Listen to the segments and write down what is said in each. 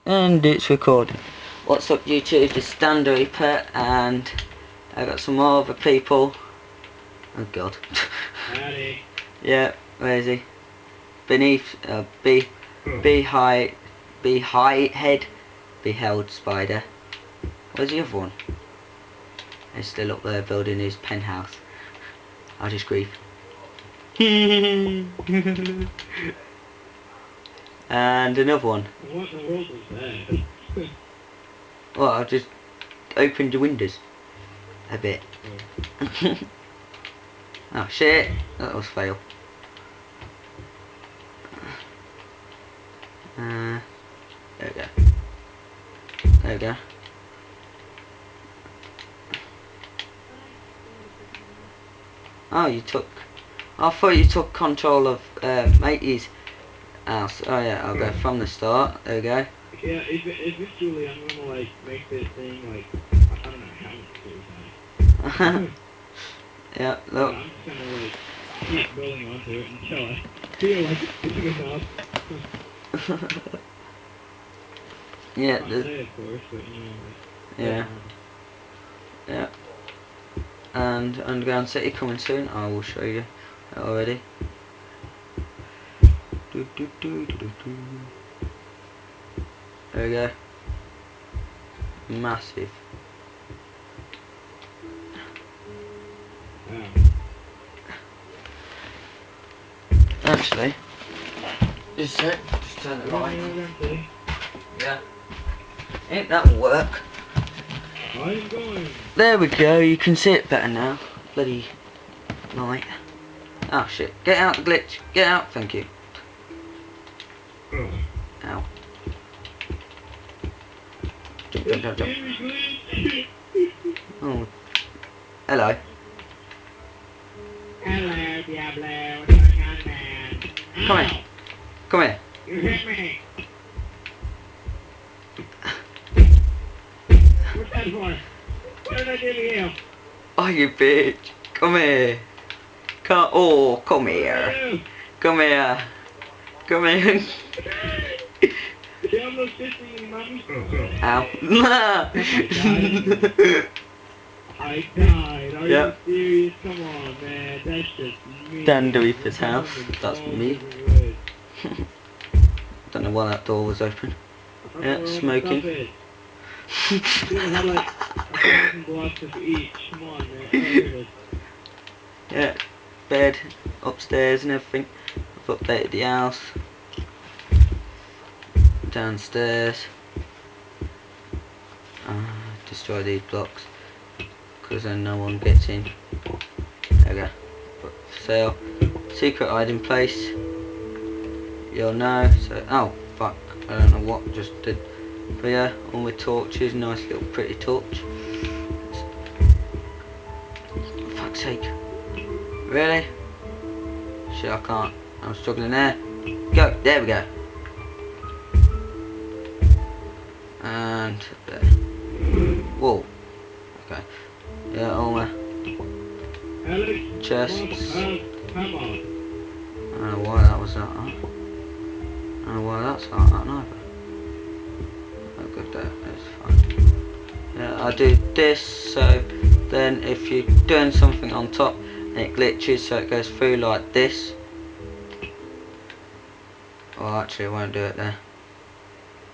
And it's recording. What's up YouTube, this is DandaREAPER and I got some more other people. Oh god. Howdy. Yeah, where is he? Beneath beheld spider. Where's the other one? He's still up there building his penthouse. I'll just grieve. And another one. What in the world was that? Well, I just opened the windows a bit. Oh shit, that was fail. There we go. There we go. Oh, you took... I thought you took control of matey's house. Oh yeah, I'll go from the start. There we go. Yeah, if it's Julie, I'm gonna like make this thing like, I don't know how to do that. Yeah, look. I'm just gonna like keep building onto it until I feel like it's enough. Yeah, Not today, of course, but you know, like, yeah. Yeah. And Underground City coming soon. I will show you that already. There we go. Massive. Wow. Actually, just turn it right. Yeah. Ain't that work? I'm going. There we go, you can see it better now. Bloody light. Oh shit, get out the glitch. Get out, thank you. Ow. Jump, jump, jump, jump. Oh. Hello. Hello, Diablo. What's going on, man? Come here. Come here. You hit me. What's that for? What did I do to you? Oh, you bitch. Come here. Come. Oh, come here. Come here. Come here. Diablo's kissing me, mommy. Ow. I died. Are Yep. you serious? Come on, man. That's just me. DandaREAPER's house. That's me. Don't know why that door was open. Yeah, smoking. You have like 1,000 blocks of each. Come on, man. Oh, here it is. Yeah, bed upstairs and everything. I've updated the house. Downstairs. Destroy these blocks because then no one gets in. There we go. Put for sale. Secret hiding place. You'll know. So, oh fuck, I don't know what just did. But yeah, all my torches. Nice little pretty torch. For fuck's sake. Really? Shit, I can't. I'm struggling there. Go. There we go. And there. Whoa. Okay. Yeah, all my chests. I don't know why that was like that. I don't know why that's like that neither. Oh good, that's fine. Yeah, I do this so then if you're doing something on top and it glitches so it goes through like this. Well actually I won't do it there.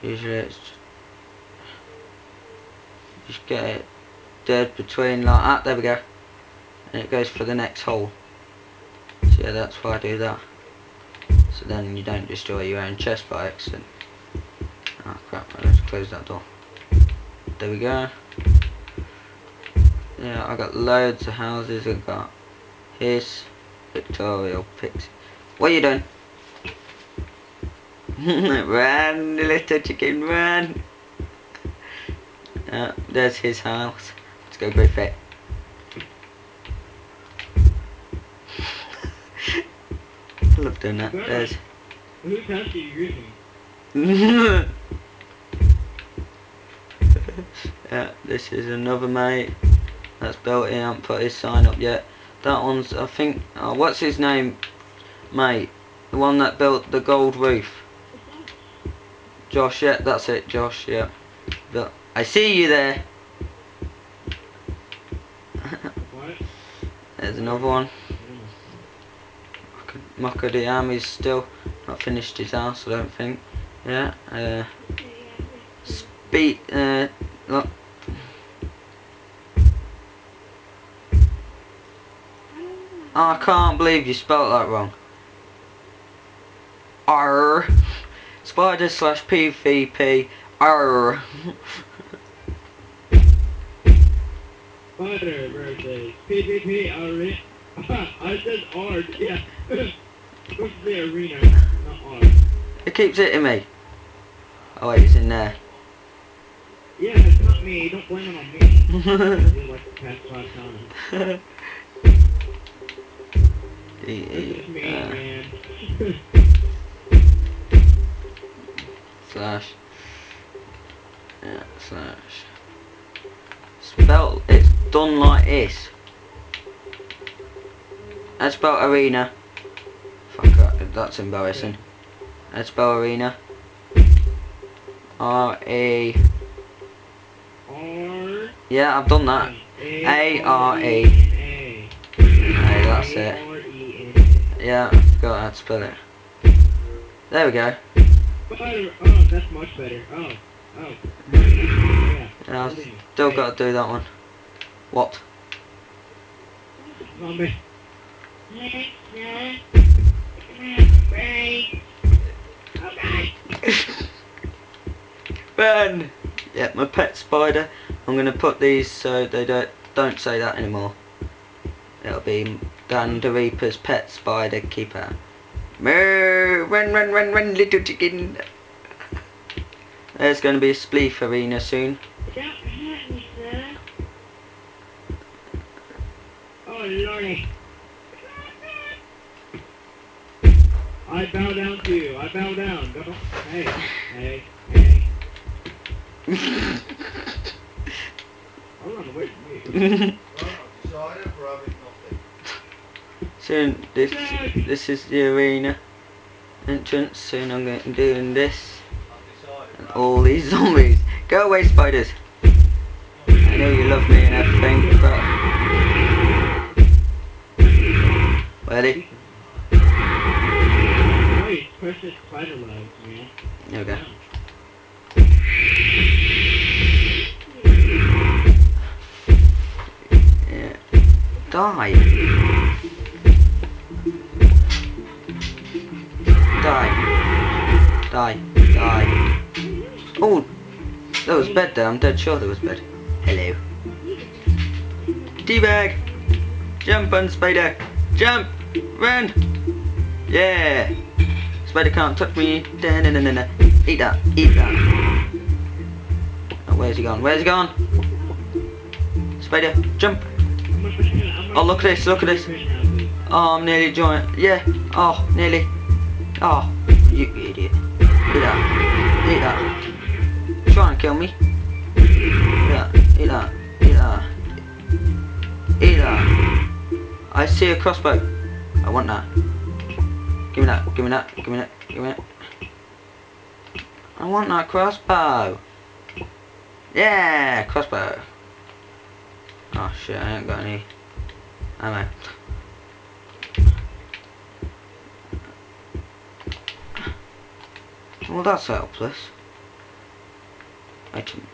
Usually it's just get it dead between like that, there we go. And it goes for the next hole. So yeah, that's why I do that. So then you don't destroy your own chest by accident. Oh crap, let's close that door. There we go. Yeah, I got loads of houses. I got his Victorial Pixie. What are you doing? Run, little chicken, run! There's his house. Let's go grief it. I love doing that. There's. Whose house are you griefing? Yeah, this is another mate that's built it. I haven't put his sign up yet. That one's, I think, what's his name, mate? The one that built the gold roof. Josh, yeah, that's it, Josh, yeah. But I see you there. What? There's another one. Makadiyami's still not finished his house, I don't think. Yeah, look. Oh, I can't believe you spelled that wrong. R spider slash PvP R. Spider versus PvP arena. I said R, yeah. Supposed to say arena, not R. It keeps hitting me. Oh wait, it's in there. Yeah, it's not me. Don't blame it on me. I did like the past 5 times. It's just me, man. Slash. Yeah, slash. Spell, it's done like this. Let's spell arena. Fuck that, that's embarrassing. Let's spell arena. R-A. R. Yeah, I've done that. A-R-E. Hey, that's it. Yeah, I forgot how to spell it. There we go. Spider. Oh, that's much better. Oh. Yeah. Yeah, I've still got to do that one. What? Zombie. Ben! Yeah, my pet spider. I'm gonna put these so they don't say that anymore. It'll be DandaREAPER's pet spider keeper. Moo! Run, little chicken! There's gonna be a spleef arena soon. Don't hurt me, sir. Oh, lordy. I bow down to you. I bow down. Don't. Hey. I'll run away from you. Soon, this is the arena entrance. Soon I'm going to be doing this. And all these zombies. Go away, spiders. I know you love me and everything, but... Ready? Wait, press this spider legs, man. There we go. Yeah. Die. Oh, there was bed there. I'm dead sure there was bed. Hello. Teabag. Jump on spider. Jump. Run. Yeah. Spider can't touch me. Da-na-na-na-na. Eat that. Oh, where's he gone? Spider, jump. Oh, look at this. Oh, I'm nearly joined. Yeah. Oh, nearly. Oh, you idiot. Eat that. Trying to kill me. Eat that. I see a crossbow. I want that. Give me that. I want that crossbow. Yeah, crossbow. Oh shit, I ain't got any ammo. Well, that's helpless. Item.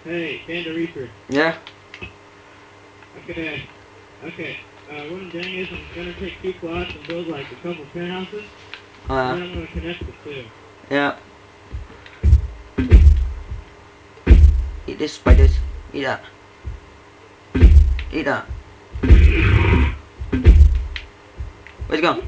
Hey, DandaREAPER. Yeah? Okay. What I'm doing is I'm gonna take 2 plots and build like a couple penthouses. And then I'm gonna connect the 2. Yeah. Eat this, spiders. Eat that. Where's he gone?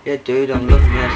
Yeah, dude, I'm loving this.